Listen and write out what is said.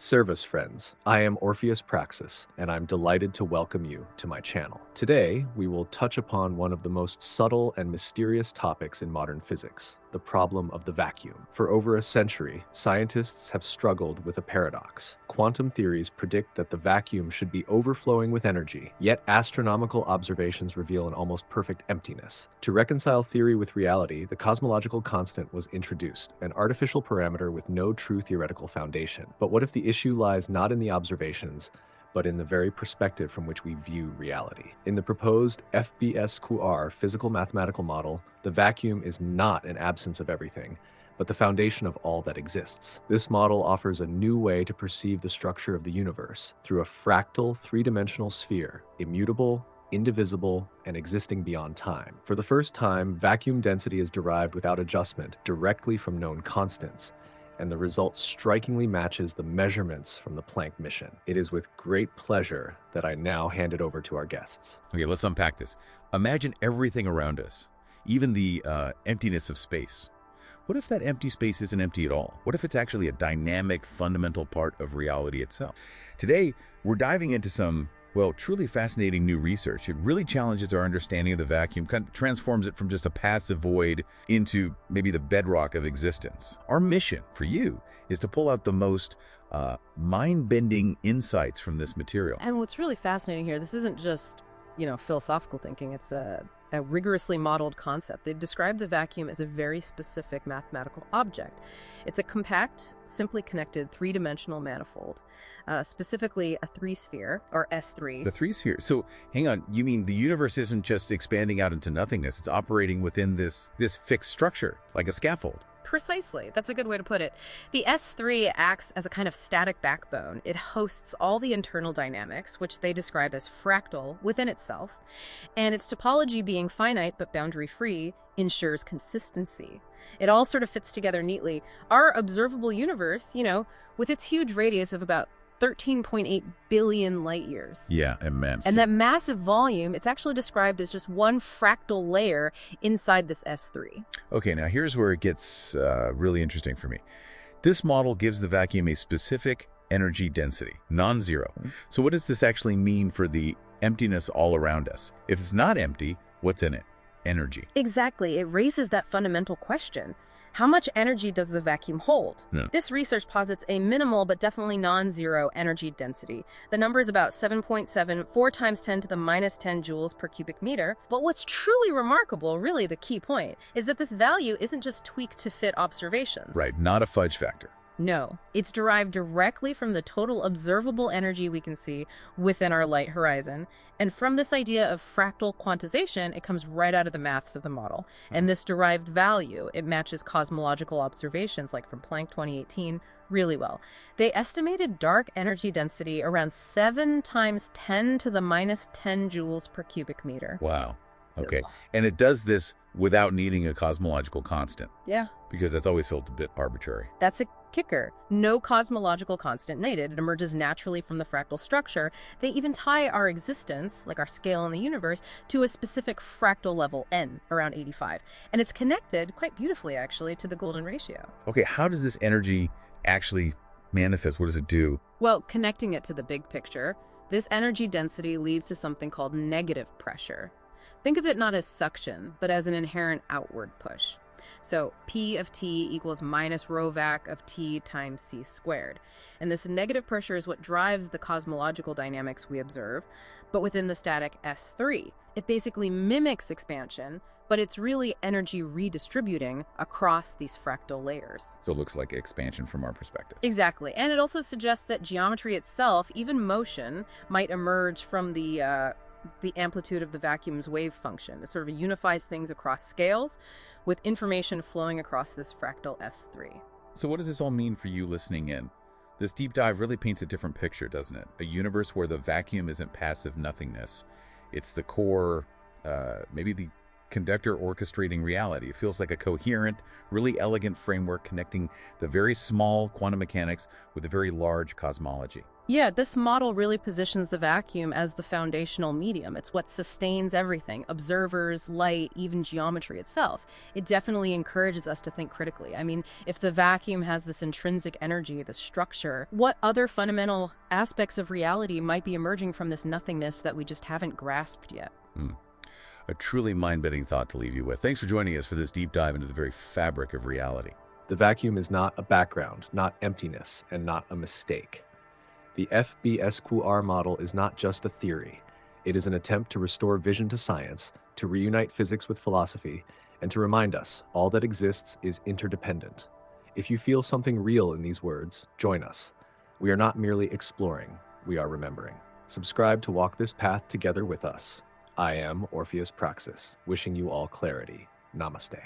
Service friends, I am Orpheus Praxis, and I'm delighted to welcome you to my channel. Today, we will touch upon one of the most subtle and mysterious topics in modern physics, the problem of the vacuum. For over a century, scientists have struggled with a paradox. Quantum theories predict that the vacuum should be overflowing with energy, yet astronomical observations reveal an almost perfect emptiness. To reconcile theory with reality, the cosmological constant was introduced, an artificial parameter with no true theoretical foundation. But what if the issue lies not in the observations, but in the very perspective from which we view reality? In the proposed FBSQR physical mathematical model, the vacuum is not an absence of everything, but the foundation of all that exists. This model offers a new way to perceive the structure of the universe through a fractal three-dimensional sphere, immutable, indivisible, and existing beyond time. For the first time, vacuum density is derived without adjustment directly from known constants, and the result strikingly matches the measurements from the Planck mission. It is with great pleasure that I now hand it over to our guests. Okay, let's unpack this. Imagine everything around us, even the emptiness of space. What if that empty space isn't empty at all? What if it's actually a dynamic, fundamental part of reality itself? Today, we're diving into some, well, truly fascinating new research. It really challenges our understanding of the vacuum, kind of transforms it from just a passive void into maybe the bedrock of existence. Our mission for you is to pull out the most mind-bending insights from this material. And what's really fascinating here, this isn't just, philosophical thinking. It's a rigorously modeled concept. They describe the vacuum as a very specific mathematical object. It's a compact, simply connected three-dimensional manifold, specifically a three-sphere, or S3. The three-sphere. So, hang on, you mean the universe isn't just expanding out into nothingness, it's operating within this fixed structure, like a scaffold? Precisely. That's a good way to put it. The S3 acts as a kind of static backbone. It hosts all the internal dynamics, which they describe as fractal, within itself. And its topology being finite but boundary-free ensures consistency. It all sort of fits together neatly. Our observable universe, with its huge radius of about 13.8 billion light years. Yeah, immense. And that massive volume, it's actually described as just one fractal layer inside this S3. Okay, now here's where it gets really interesting for me. This model gives the vacuum a specific energy density, non-zero. So what does this actually mean for the emptiness all around us? If it's not empty, what's in it? Energy. Exactly. It raises that fundamental question. How much energy does the vacuum hold? Yeah. This research posits a minimal but definitely non-zero energy density. The number is about 7.7, 4 times 10 to the minus 10 joules per cubic meter. But what's truly remarkable, really the key point, is that this value isn't just tweaked to fit observations. Right, not a fudge factor. No, it's derived directly from the total observable energy we can see within our light horizon. And from this idea of fractal quantization, it comes right out of the maths of the model. And this derived value, it matches cosmological observations like from Planck 2018 really well. They estimated dark energy density around 7 times 10 to the minus 10 joules per cubic meter. Wow. Okay. And it does this without needing a cosmological constant. Yeah. Because that's always felt a bit arbitrary. That's a kicker. No cosmological constant needed. It emerges naturally from the fractal structure. They even tie our existence, like our scale in the universe, to a specific fractal level, n, around 85. And it's connected, quite beautifully actually, to the golden ratio. Okay, how does this energy actually manifest? What does it do? Well, connecting it to the big picture, this energy density leads to something called negative pressure. Think of it not as suction, but as an inherent outward push. So P of T equals minus rho vac of T times C squared. And this negative pressure is what drives the cosmological dynamics we observe, but within the static S3. It basically mimics expansion, but it's really energy redistributing across these fractal layers. So it looks like expansion from our perspective. Exactly. And it also suggests that geometry itself, even motion, might emerge from the amplitude of the vacuum's wave function. It sort of unifies things across scales with information flowing across this fractal S3. So what does this all mean for you listening in? This deep dive really paints a different picture, doesn't it? A universe where the vacuum isn't passive nothingness. It's the core, maybe the conductor orchestrating reality. It feels like a coherent, really elegant framework connecting the very small quantum mechanics with the very large cosmology. Yeah, this model really positions the vacuum as the foundational medium. It's what sustains everything: observers, light, even geometry itself. It definitely encourages us to think critically. I mean, if the vacuum has this intrinsic energy, this structure, what other fundamental aspects of reality might be emerging from this nothingness that we just haven't grasped yet? Hmm. A truly mind-bending thought to leave you with. Thanks for joining us for this deep dive into the very fabric of reality. The vacuum is not a background, not emptiness, and not a mistake. The FBSQR model is not just a theory. It is an attempt to restore vision to science, to reunite physics with philosophy, and to remind us all that exists is interdependent. If you feel something real in these words, join us. We are not merely exploring, we are remembering. Subscribe to walk this path together with us. I am Orpheus Praxis, wishing you all clarity. Namaste.